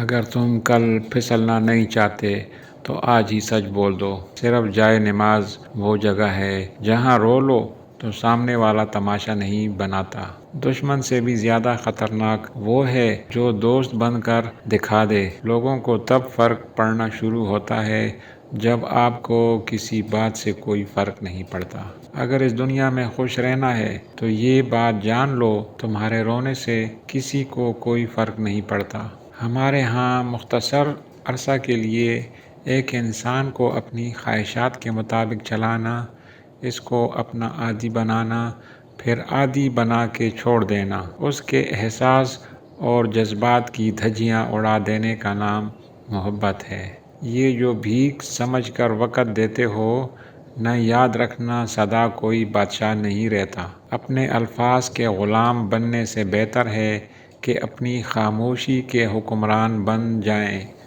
اگر تم کل پھسلنا نہیں چاہتے تو آج ہی سچ بول دو۔ صرف جائے نماز وہ جگہ ہے جہاں رو لو تو سامنے والا تماشا نہیں بناتا۔ دشمن سے بھی زیادہ خطرناک وہ ہے جو دوست بن کر دکھا دے۔ لوگوں کو تب فرق پڑنا شروع ہوتا ہے جب آپ کو کسی بات سے کوئی فرق نہیں پڑتا۔ اگر اس دنیا میں خوش رہنا ہے تو یہ بات جان لو، تمہارے رونے سے کسی کو کوئی فرق نہیں پڑتا۔ ہمارے ہاں مختصر عرصہ کے لیے ایک انسان کو اپنی خواہشات کے مطابق چلانا، اس کو اپنا عادی بنانا، پھر عادی بنا کے چھوڑ دینا، اس کے احساس اور جذبات کی دھجیاں اڑا دینے کا نام محبت ہے۔ یہ جو بھیک سمجھ کر وقت دیتے ہو، نہ یاد رکھنا سدا کوئی بادشاہ نہیں رہتا۔ اپنے الفاظ کے غلام بننے سے بہتر ہے کہ اپنی خاموشی کے حکمران بن جائیں۔